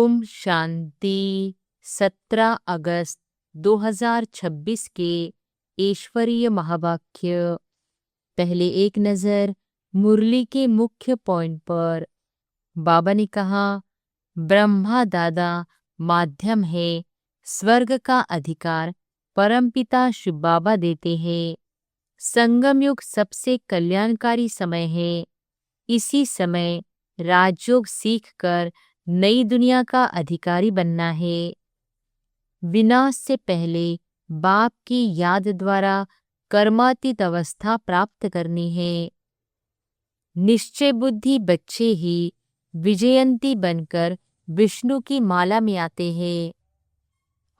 ओम शांति। 17 अगस्त 2026 के ईश्वरीय महावाक्य। पहले एक नजर मुरली के मुख्य पॉइंट पर। बाबा ने कहा, ब्रह्मा दादा माध्यम है, स्वर्ग का अधिकार परमपिता शिव बाबा देते हैं। संगम युग सबसे कल्याणकारी समय है। इसी समय राजयोग सीखकर नई दुनिया का अधिकारी बनना है। विनाश से पहले बाप की याद द्वारा कर्मातीत अवस्था प्राप्त करनी है। निश्चय बुद्धि बच्चे ही विजयंती बनकर विष्णु की माला में आते हैं।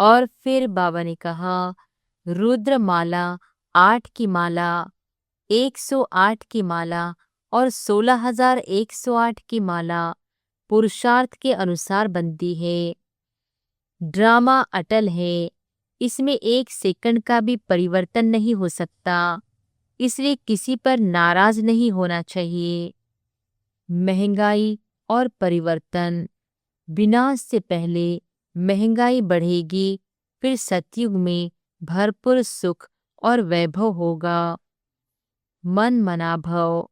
और फिर बाबा ने कहा, रुद्र माला 8 की माला, 108 की माला और 16,108 की माला पुरुषार्थ के अनुसार बनती है। ड्रामा अटल है, इसमें 1 सेकंड का भी परिवर्तन नहीं हो सकता, इसलिए किसी पर नाराज नहीं होना चाहिए। महंगाई और परिवर्तन। विनाश से पहले महंगाई बढ़ेगी, फिर सतयुग में भरपूर सुख और वैभव होगा। मन मनाभव।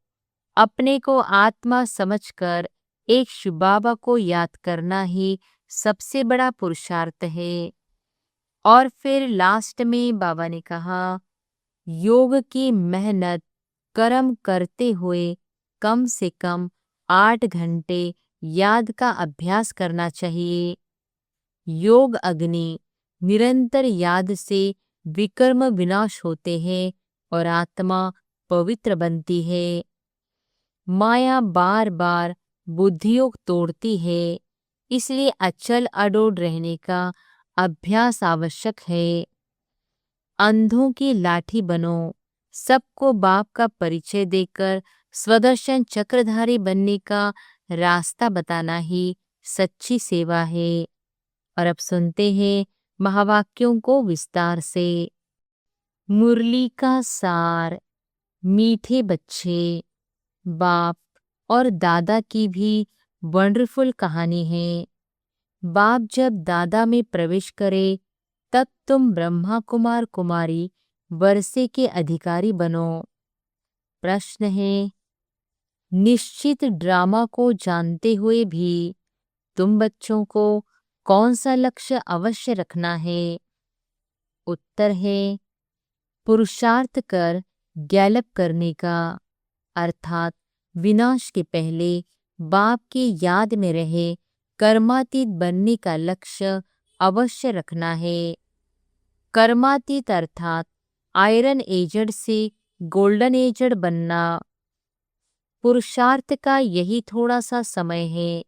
अपने को आत्मा समझकर एक शिव बाबा को याद करना ही सबसे बड़ा पुरुषार्थ है। और फिर लास्ट में बाबा ने कहा, योग की मेहनत कर्म करते हुए कम से कम 8 घंटे याद का अभ्यास करना चाहिए। योग अग्नि। निरंतर याद से विकर्म विनाश होते हैं और आत्मा पवित्र बनती है। माया बार बार बुद्धियोग तोड़ती है, इसलिए अचल अडोल रहने का अभ्यास आवश्यक है। अंधों की लाठी बनो। सबको बाप का परिचय देकर स्वदर्शन चक्रधारी बनने का रास्ता बताना ही सच्ची सेवा है। और अब सुनते हैं महावाक्यों को विस्तार से। मुरली का सार। मीठे बच्चे, बाप और दादा की भी वंडरफुल कहानी है। बाप जब दादा में प्रवेश करे तब तुम ब्रह्मा कुमार कुमारी वर्षे के अधिकारी बनो। प्रश्न है, निश्चित ड्रामा को जानते हुए भी तुम बच्चों को कौन सा लक्ष्य अवश्य रखना है? उत्तर है, पुरुषार्थ कर गैलप करने का, अर्थात विनाश के पहले बाप की याद में रहे कर्मातीत बनने का लक्ष्य अवश्य रखना है। कर्मातीत अर्थात आयरन एजेड से गोल्डन एजेड बनना। पुरुषार्थ का यही थोड़ा सा समय है,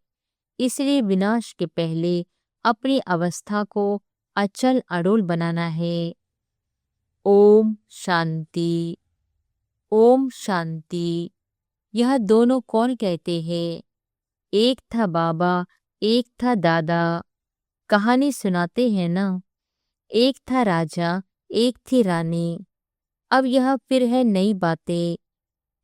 इसलिए विनाश के पहले अपनी अवस्था को अचल अडोल बनाना है। ओम शांति। ओम शांति। यह दोनों कौन कहते हैं? एक था बाबा, एक था दादा। कहानी सुनाते हैं ना। एक था राजा, एक थी रानी। अब यह फिर है नई बातें।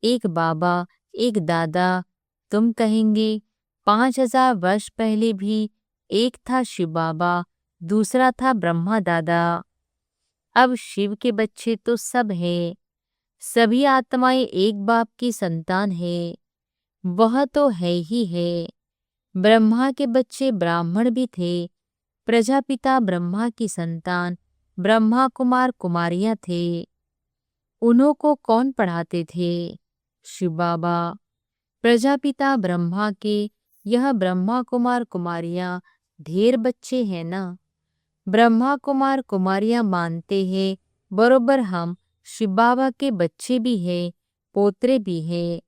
एक बाबा, एक दादा। तुम कहेंगे 5000 वर्ष पहले भी एक था शिव बाबा, दूसरा था ब्रह्मा दादा। अब शिव के बच्चे तो सब हैं। सभी आत्माएं एक बाप की संतान है, वह तो है ही है। ब्रह्मा के बच्चे ब्राह्मण भी थे। प्रजापिता ब्रह्मा की संतान ब्रह्मा कुमार कुमारियां थे। उन्हों को कौन पढ़ाते थे? शिव बाबा। प्रजापिता ब्रह्मा के यह ब्रह्मा कुमार कुमारियां ढेर बच्चे हैं ना। ब्रह्मा कुमार कुमारियां मानते हैं बरोबर हम शिव बाबा के बच्चे भी हैं, पोत्रे भी हैं।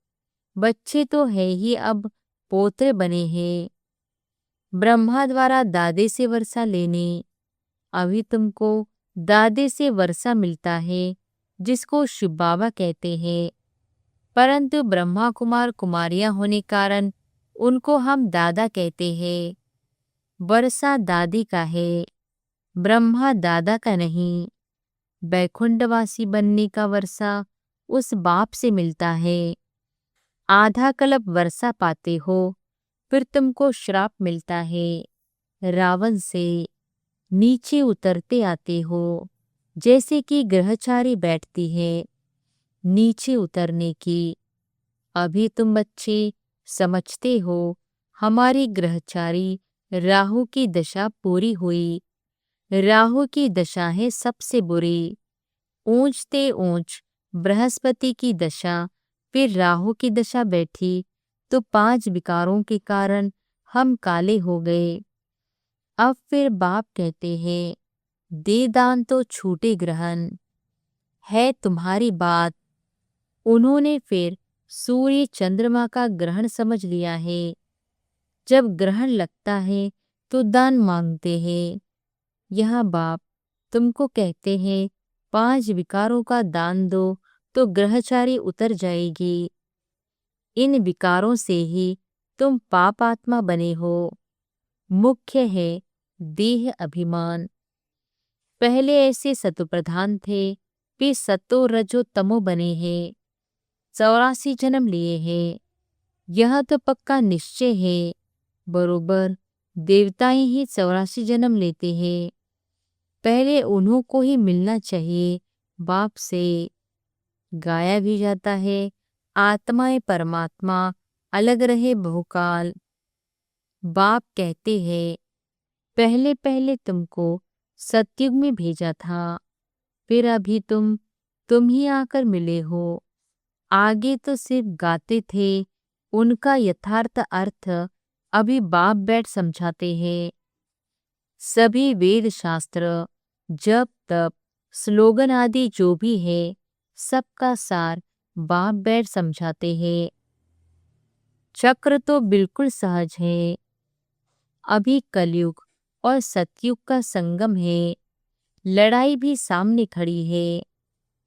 बच्चे तो है ही, अब पोत्रे बने हैं। ब्रह्मा द्वारा दादे से वर्षा लेने। अभी तुमको दादे से वर्षा मिलता है, जिसको शिव बाबा कहते हैं, परंतु ब्रह्मा कुमार कुमारियां होने कारण उनको हम दादा कहते हैं। वर्षा दादी का है, ब्रह्मा दादा का नहीं। बैकुंठवासी बनने का वर्षा उस बाप से मिलता है। आधा कल्प वर्षा पाते हो, फिर तुमको श्राप मिलता है। रावण से नीचे उतरते आते हो, जैसे कि ग्रहचारी बैठती है नीचे उतरने की। अभी तुम बच्चे समझते हो हमारी ग्रहचारी राहु की दशा पूरी हुई। राहु की दशा है सबसे बुरी। ऊंचते ऊंच बृहस्पति की दशा, फिर राहु की दशा बैठी तो 5 विकारों के कारण हम काले हो गए। अब फिर बाप कहते हैं दे दान तो छूटे ग्रहण, है तुम्हारी बात। उन्होंने फिर सूर्य चंद्रमा का ग्रहण समझ लिया है। जब ग्रहण लगता है तो दान मांगते हैं। यह बाप तुमको कहते हैं 5 विकारों का दान दो तो ग्रहचारी उतर जाएगी। इन विकारों से ही तुम पाप आत्मा बने हो। मुख्य है देह अभिमान। पहले ऐसे सतोप्रधान थे, फिर सतो रजो तमो बने हैं। 84 जन्म लिए हैं। यह तो पक्का निश्चय है। बरोबर देवताएं ही 84 जन्म लेते हैं। पहले उन्हों को ही मिलना चाहिए बाप से। गाया भी जाता है आत्माएं परमात्मा अलग रहे बहुकाल। बाप कहते हैं पहले पहले तुमको सतयुग में भेजा था, फिर अभी तुम ही आकर मिले हो। आगे तो सिर्फ गाते थे, उनका यथार्थ अर्थ अभी बाप बैठ समझाते हैं। सभी वेद शास्त्र, जप तप, स्लोगन आदि जो भी है, सबका सार बाप बैठ समझाते हैं। चक्र तो बिल्कुल सहज है। अभी कलयुग और सतयुग का संगम है। लड़ाई भी सामने खड़ी है।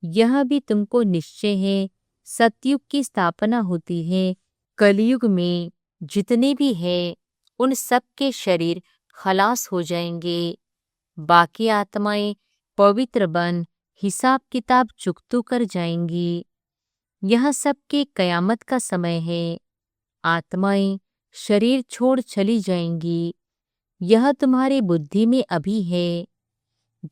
यह भी तुमको निश्चय है सतयुग की स्थापना होती है। कलयुग में जितने भी है उन सब के शरीर खलास हो जाएंगे। बाकी आत्माएं पवित्र बन हिसाब किताब चुकतू कर जाएंगी। यह सबके कयामत का समय है। आत्माएं शरीर छोड़ चली जाएंगी। यह तुम्हारी बुद्धि में अभी है।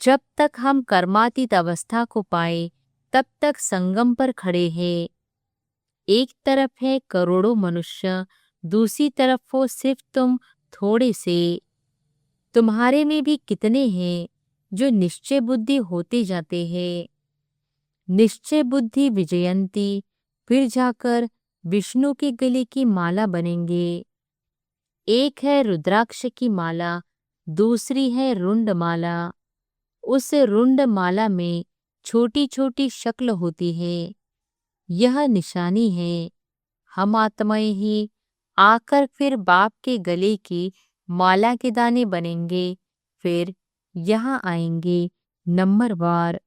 जब तक हम कर्मातीत अवस्था को पाए तब तक संगम पर खड़े हैं। एक तरफ है करोड़ों मनुष्य, दूसरी तरफ हो सिर्फ तुम थोड़े से। तुम्हारे में भी कितने हैं जो निश्चय बुद्धि होते जाते हैं। निश्चय बुद्धि विजयंती, फिर जाकर विष्णु के गले की माला बनेंगे। एक है रुद्राक्ष की माला, दूसरी है रुंड माला। उस रुंड माला में छोटी छोटी शक्ल होती है। यह निशानी है। हम आत्माएं ही आकर फिर बाप के गले की माला के दाने बनेंगे। फिर यहाँ आएंगे नंबरवार।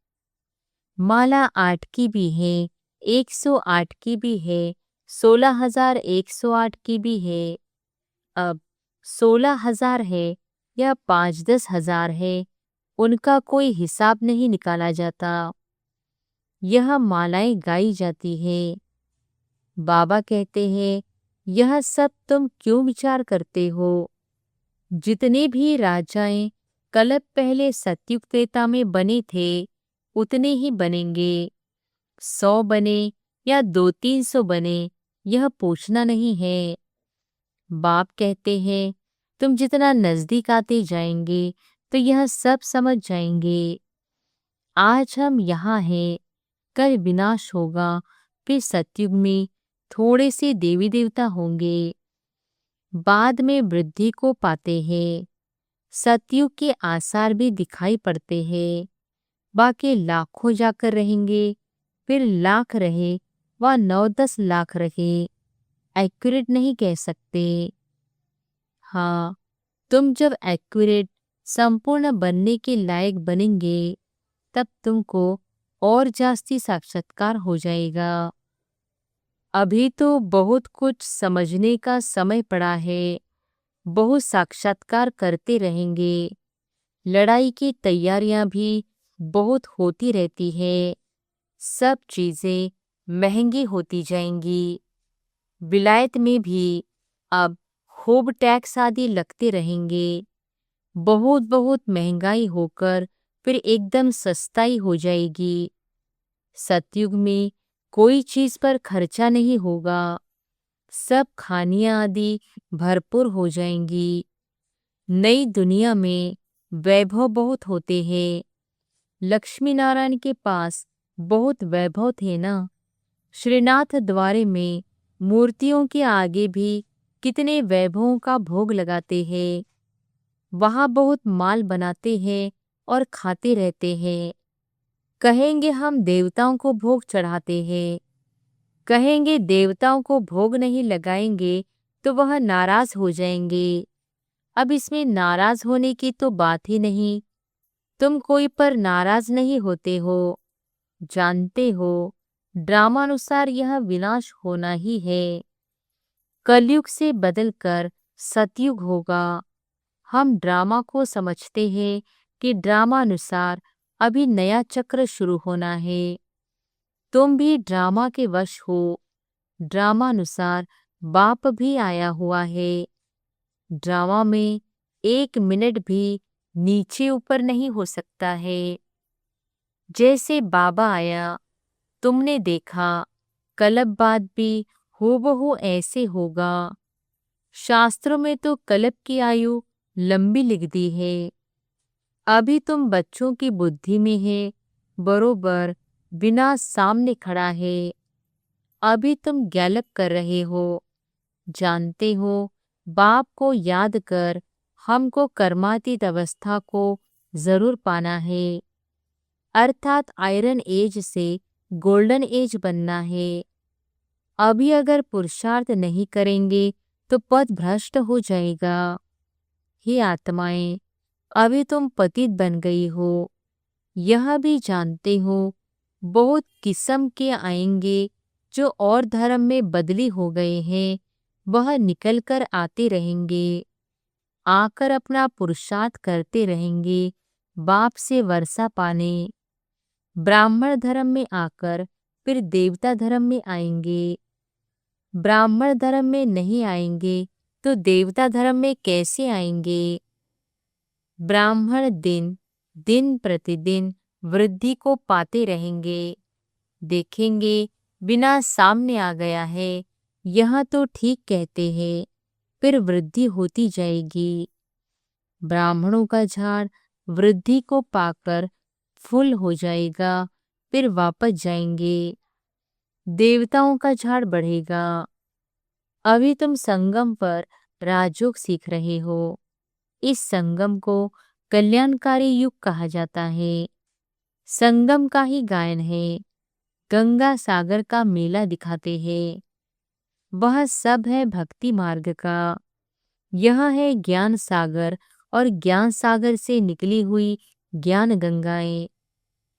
माला 8 की भी है, 108 की भी है, 16,108 की भी है। अब 16,000 है या 5-10 हजार है, उनका कोई हिसाब नहीं निकाला जाता। यह मालाएं गाई जाती है। बाबा कहते हैं यह सब तुम क्यों विचार करते हो। जितने भी राजाएं कल्प पहले सतयुग त्रेता में बने थे उतने ही बनेंगे। 100 बने या 200-300 बने, यह पूछना नहीं है। बाप कहते हैं तुम जितना नजदीक आते जाएंगे तो यह सब समझ जाएंगे। आज हम यहाँ हैं, कल विनाश होगा, फिर सतयुग में थोड़े से देवी देवता होंगे, बाद में वृद्धि को पाते हैं। सतयुग के आसार भी दिखाई पड़ते हैं। बाकी लाखों जाकर रहेंगे, फिर लाख रहे व 9-10 लाख रहे, एक्यूरेट नहीं कह सकते। हाँ, तुम जब एक्यूरेट संपूर्ण बनने के लायक बनेंगे तब तुमको और जास्ती साक्षात्कार हो जाएगा। अभी तो बहुत कुछ समझने का समय पड़ा है। बहुत साक्षात्कार करते रहेंगे। लड़ाई की तैयारियां भी बहुत होती रहती है। सब चीजें महंगी होती जाएंगी। विलायत में भी अब खूब टैक्स आदि लगते रहेंगे। बहुत बहुत महंगाई होकर फिर एकदम सस्ताई हो जाएगी। सतयुग में कोई चीज पर खर्चा नहीं होगा, सब खानियां आदि भरपूर हो जाएंगी। नई दुनिया में वैभव बहुत होते हैं। लक्ष्मी नारायण के पास बहुत वैभव थे ना। श्रीनाथ द्वारे में मूर्तियों के आगे भी कितने वैभवों का भोग लगाते हैं। वहां बहुत माल बनाते हैं और खाते रहते हैं। कहेंगे हम देवताओं को भोग चढ़ाते हैं, कहेंगे देवताओं को भोग नहीं लगाएंगे तो वह नाराज हो जाएंगे। अब इसमें नाराज होने की तो बात ही नहीं। तुम कोई पर नाराज नहीं होते हो, जानते हो ड्रामानुसार यह विनाश होना ही है। कलयुग से बदलकर सतयुग होगा। हम ड्रामा को समझते हैं कि ड्रामानुसार अभी नया चक्र शुरू होना है। तुम भी ड्रामा के वश हो। ड्रामानुसार बाप भी आया हुआ है। ड्रामा में एक मिनट भी नीचे ऊपर नहीं हो सकता है। जैसे बाबा आया, तुमने देखा, कल्प बाद भी हूबहू ऐसे होगा। शास्त्रों में तो कल्प की आयु लंबी लिख दी है। अभी तुम बच्चों की बुद्धि में है, बरोबर बिना सामने खड़ा है। अभी तुम गैलप कर रहे हो, जानते हो बाप को याद कर हमको कर्मातीत अवस्था को जरूर पाना है, अर्थात आयरन एज से गोल्डन एज बनना है। अभी अगर पुरुषार्थ नहीं करेंगे तो पथ भ्रष्ट हो जाएगा। हे आत्माएं, अभी तुम पतित बन गई हो, यह भी जानते हो बहुत किस्म के आएंगे जो और धर्म में बदली हो गए हैं, वह निकल कर आते रहेंगे, आकर अपना पुरुषार्थ करते रहेंगे बाप से वर्षा पाने। ब्राह्मण धर्म में आकर फिर देवता धर्म में आएंगे। ब्राह्मण धर्म में नहीं आएंगे तो देवता धर्म में कैसे आएंगे? ब्राह्मण दिन दिन प्रतिदिन वृद्धि को पाते रहेंगे। देखेंगे बिना सामने आ गया है, यह तो ठीक कहते हैं, फिर वृद्धि होती जाएगी। ब्राह्मणों का झाड़ वृद्धि को पाकर फूल हो जाएगा, फिर वापस जाएंगे। देवताओं का झाड़ बढ़ेगा। अभी तुम संगम पर राजयोग सीख रहे हो। इस संगम को कल्याणकारी युग कहा जाता है। संगम का ही गायन है। गंगा सागर का मेला दिखाते हैं। वह सब है भक्ति मार्ग का। यह है ज्ञान सागर और ज्ञान सागर से निकली हुई ज्ञान गंगाएं।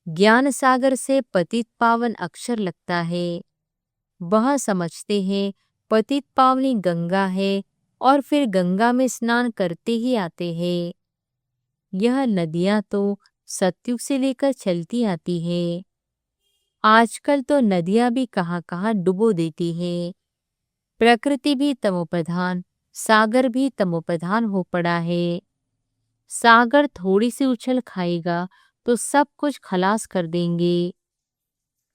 ज्ञान सागर से पतित पावन अक्षर लगता है। वह समझते हैं पतित पावनी गंगा है और फिर गंगा में स्नान करते ही आते हैं। यह नदियां तो सतयुग से लेकर चलती आती है। आजकल तो नदियां भी कहाँ कहाँ डुबो देती है। प्रकृति भी तमोप्रधान, सागर भी तमोप्रधान हो पड़ा है। सागर थोड़ी सी उछल खाएगा तो सब कुछ खलास कर देंगे।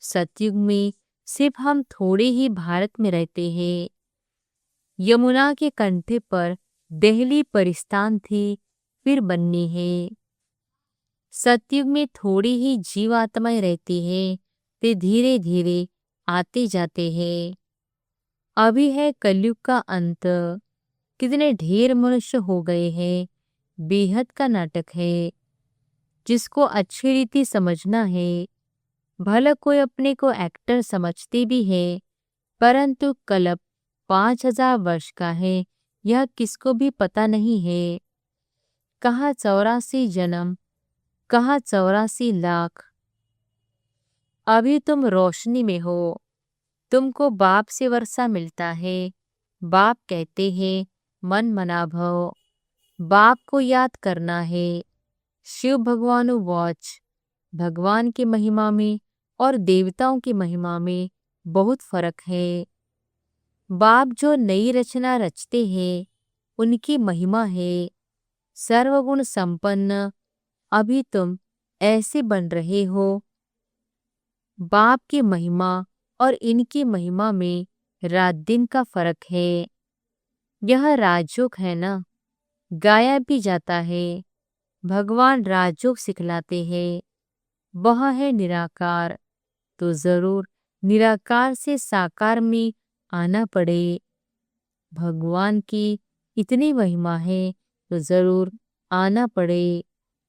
सतयुग में सिर्फ हम थोड़े ही भारत में रहते हैं। यमुना के कंठे पर दिल्ली परिस्तान थी, फिर बननी है। सतयुग में थोड़ी ही जीवात्माएं रहती हैं, फिर धीरे धीरे आते जाते हैं। अभी है कलयुग का अंत। कितने ढेर मनुष्य हो गए हैं, बेहद का नाटक है जिसको अच्छी रीति समझना है। भला कोई अपने को एक्टर समझते भी है, परंतु कल्प 5000 वर्ष का है, यह किसको भी पता नहीं है। कहाँ 84 जन्म, कहाँ 84 लाख। अभी तुम रोशनी में हो, तुमको बाप से वर्षा मिलता है। बाप कहते हैं मन मना भव, बाप को याद करना है। शिव भगवानु वॉच। भगवान की महिमा में और देवताओं की महिमा में बहुत फर्क है। बाप जो नई रचना रचते हैं, उनकी महिमा है। सर्वगुण संपन्न अभी तुम ऐसे बन रहे हो। बाप की महिमा और इनकी महिमा में रात दिन का फर्क है। यह राजयोग है ना, गाया भी जाता है। भगवान राजयोग सिखलाते हैं। वह है निराकार, तो जरूर निराकार से साकार में आना पड़े। भगवान की इतनी महिमा है तो जरूर आना पड़े।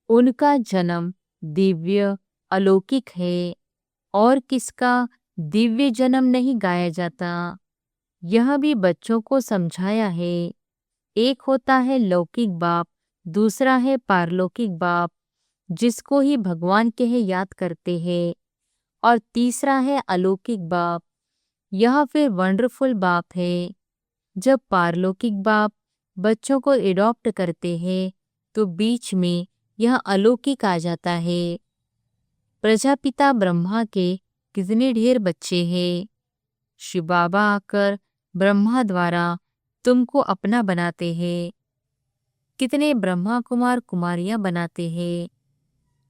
उनका जन्म दिव्य अलौकिक है, और किसका दिव्य जन्म नहीं गाया जाता। यह भी बच्चों को समझाया है। एक होता है लौकिक बाप, दूसरा है पारलौकिक बाप, जिसको ही भगवान के है याद करते हैं, और तीसरा है अलौकिक बाप। यह फिर वंडरफुल बाप है। जब पारलौकिक बाप बच्चों को एडॉप्ट करते हैं तो बीच में यह अलौकिक आ जाता है। प्रजापिता ब्रह्मा के कितने ढेर बच्चे हैं। शिव बाबा आकर ब्रह्मा द्वारा तुमको अपना बनाते हैं। कितने ब्रह्मा कुमार कुमारियां बनाते हैं।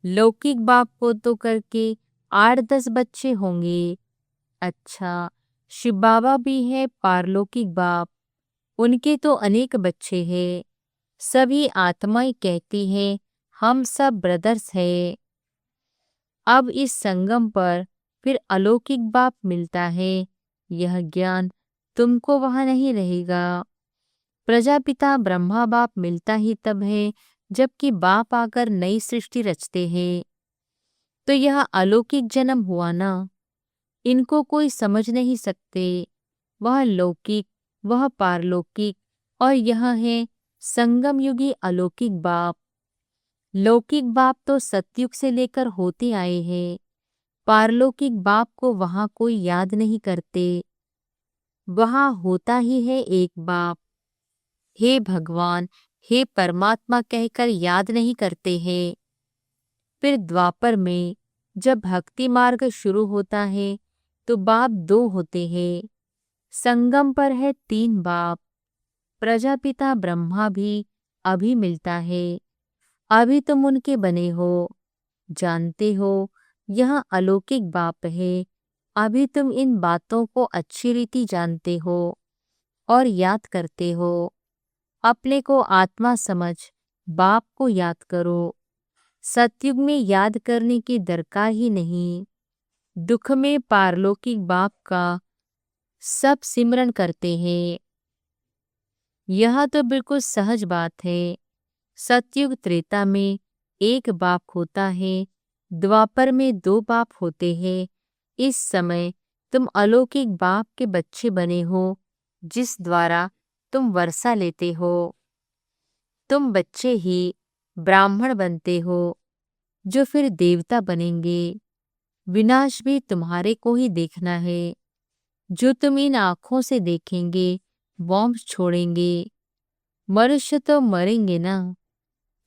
लौकिक बाप को तो करके 8-10 बच्चे होंगे। अच्छा, शिव बाबा भी है पारलौकिक बाप, उनके तो अनेक बच्चे हैं। सभी आत्माएं कहती हैं हम सब ब्रदर्स हैं। अब इस संगम पर फिर अलौकिक बाप मिलता है। यह ज्ञान तुमको वहां नहीं रहेगा। प्रजापिता ब्रह्मा बाप मिलता ही तब है जबकि बाप आकर नई सृष्टि रचते हैं। तो यह अलौकिक जन्म हुआ ना, इनको कोई समझ नहीं सकते। वह लौकिक, वह पारलौकिक, और यह है संगम युगी अलौकिक बाप। लौकिक बाप तो सतयुग से लेकर होते आए हैं। पारलौकिक बाप को वहां कोई याद नहीं करते। वहां होता ही है एक बाप। हे भगवान, हे परमात्मा कहकर याद नहीं करते हैं। फिर द्वापर में जब भक्ति मार्ग शुरू होता है तो बाप 2 होते हैं। संगम पर है 3 बाप। प्रजापिता ब्रह्मा भी अभी मिलता है। अभी तुम उनके बने हो। जानते हो यह अलौकिक बाप है। अभी तुम इन बातों को अच्छी रीति जानते हो और याद करते हो। अपने को आत्मा समझ बाप को याद करो। सतयुग में याद करने की दरकार ही नहीं। दुख में पारलौकिक बाप का सब सिमरन करते हैं। यह तो बिल्कुल सहज बात है। सतयुग त्रेता में एक बाप होता है, द्वापर में 2 बाप होते हैं। इस समय तुम अलौकिक बाप के बच्चे बने हो, जिस द्वारा तुम वर्षा लेते हो। तुम बच्चे ही ब्राह्मण बनते हो, जो फिर देवता बनेंगे। विनाश भी तुम्हारे को ही देखना है। जो तुम इन आँखों से देखेंगे बॉम्ब छोड़ेंगे। मनुष्य तो मरेंगे ना।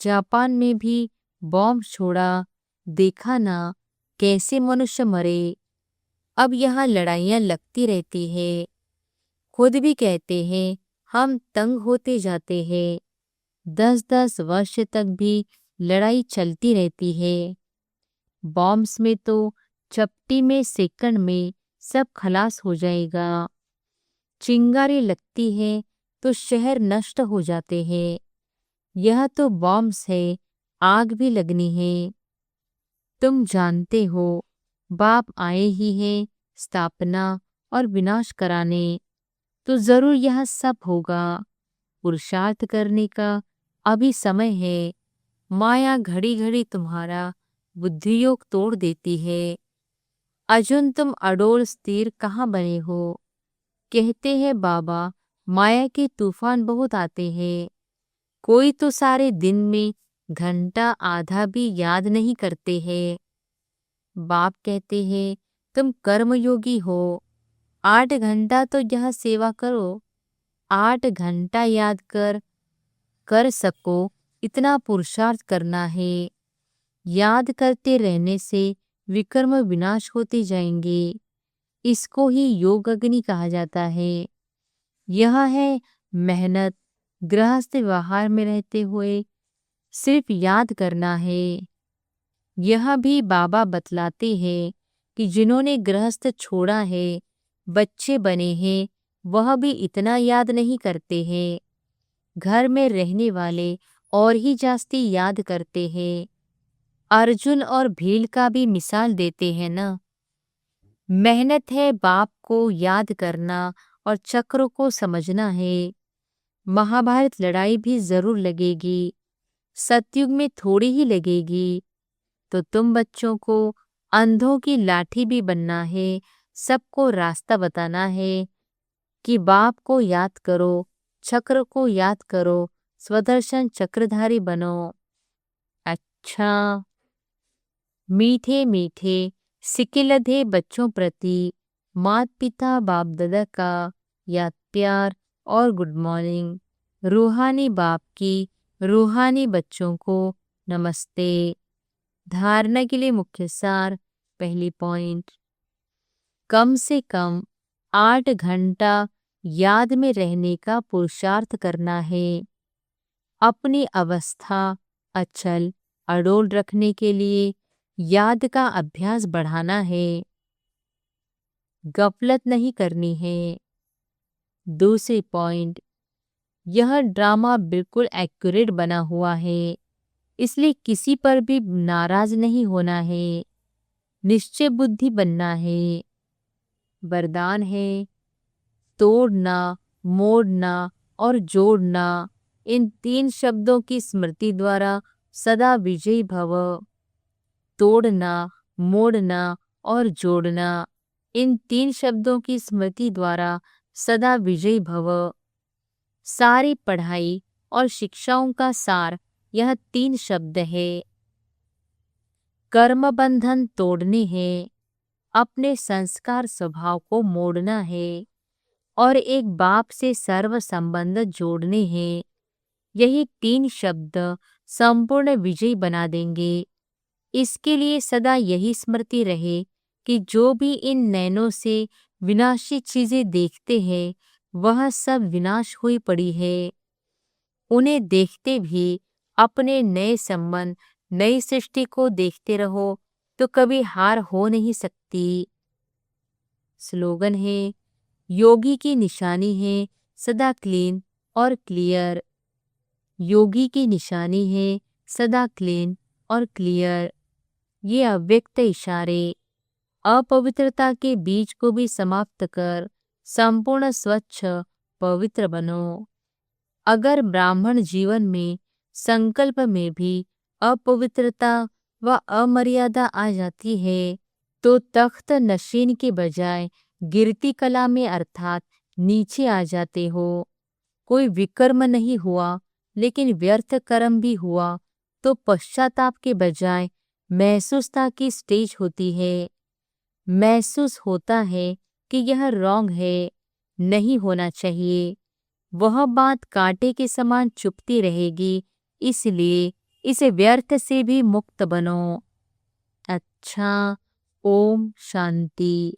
जापान में भी बॉम्ब छोड़ा, देखा ना कैसे मनुष्य मरे। अब यहाँ लड़ाइयाँ लगती रहती है। खुद भी कहते हैं हम तंग होते जाते हैं। 10-10 वर्ष तक भी लड़ाई चलती रहती है। बॉम्ब्स में तो चपटी में सेकंड में सब खलास हो जाएगा। चिंगारी लगती है तो शहर नष्ट हो जाते हैं। यह तो बॉम्ब्स है, आग भी लगनी है। तुम जानते हो बाप आए ही हैं स्थापना और विनाश कराने। तो जरूर यह सब होगा। पुरुषार्थ करने का अभी समय है। माया घड़ी घड़ी तुम्हारा बुद्धियोग तोड़ देती है। अजुन तुम अडोल स्थिर कहाँ बने हो। कहते हैं बाबा माया के तूफान बहुत आते हैं। कोई तो सारे दिन में घंटा आधा भी याद नहीं करते हैं। बाप कहते हैं तुम कर्मयोगी हो। 8 घंटा तो यह सेवा करो। 8 घंटा याद कर सको इतना पुरुषार्थ करना है। याद करते रहने से विकर्म विनाश होते जाएंगे। इसको ही योग अग्नि कहा जाता है। यह है मेहनत। गृहस्थ व्यवहार में रहते हुए सिर्फ याद करना है। यह भी बाबा बतलाते हैं कि जिन्होंने गृहस्थ छोड़ा है, बच्चे बने हैं, वह भी इतना याद नहीं करते हैं। घर में रहने वाले और ही जास्ती याद करते हैं। अर्जुन और भील का भी मिसाल देते हैं ना। मेहनत है बाप को याद करना और चक्र को समझना है। महाभारत लड़ाई भी जरूर लगेगी, सतयुग में थोड़ी ही लगेगी। तो तुम बच्चों को अंधों की लाठी भी बनना है, सबको रास्ता बताना है कि बाप को याद करो, चक्र को याद करो, स्वदर्शन चक्रधारी बनो। अच्छा, मीठे मीठे सिकिलधे बच्चों प्रति माता पिता बाप दादा का याद प्यार और गुड मॉर्निंग। रूहानी बाप की रूहानी बच्चों को नमस्ते। धारणा के लिए मुख्य सार। पहली पॉइंट, कम से कम 8 घंटा याद में रहने का पुरुषार्थ करना है। अपनी अवस्था अचल अडोल रखने के लिए याद का अभ्यास बढ़ाना है, गफलत नहीं करनी है। दूसरी पॉइंट, यह ड्रामा बिल्कुल एक्यूरेट बना हुआ है, इसलिए किसी पर भी नाराज नहीं होना है, निश्चय बुद्धि बनना है। वरदान है, तोड़ना, मोड़ना और जोड़ना, इन 3 शब्दों की स्मृति द्वारा सदा विजयी भव। तोड़ना, मोड़ना और जोड़ना, इन 3 शब्दों की स्मृति द्वारा सदा विजयी भव। सारी पढ़ाई और शिक्षाओं का सार यह 3 शब्द है। कर्म बंधन तोड़ने हैं, अपने संस्कार स्वभाव को मोड़ना है और एक बाप से सर्व संबंध जोड़ने हैं। यही 3 शब्द संपूर्ण विजय बना देंगे। इसके लिए सदा यही स्मृति रहे कि जो भी इन नैनों से विनाशी चीजें देखते हैं, वह सब विनाश हुई पड़ी है। उन्हें देखते भी अपने नए संबंध, नई सृष्टि को देखते रहो तो कभी हार हो नहीं सकती। स्लोगन है, योगी की निशानी है सदा क्लीन और क्लियर। योगी की निशानी है सदा क्लीन और क्लियर। ये अव्यक्त इशारे अपवित्रता के बीज को भी समाप्त कर संपूर्ण स्वच्छ पवित्र बनो। अगर ब्राह्मण जीवन में संकल्प में भी अपवित्रता व अमर्यादा आ जाती है तो तख्त नशीन के बजाय गिरती कला में अर्थात नीचे आ जाते हो। कोई विकर्म नहीं हुआ लेकिन व्यर्थ कर्म भी हुआ तो पश्चाताप के बजाय महसूसता की स्टेज होती है। महसूस होता है कि यह रॉन्ग है, नहीं होना चाहिए। वह बात कांटे के समान चुभती रहेगी, इसलिए इस व्यर्थ से भी मुक्त बनो। अच्छा, ओम शांति।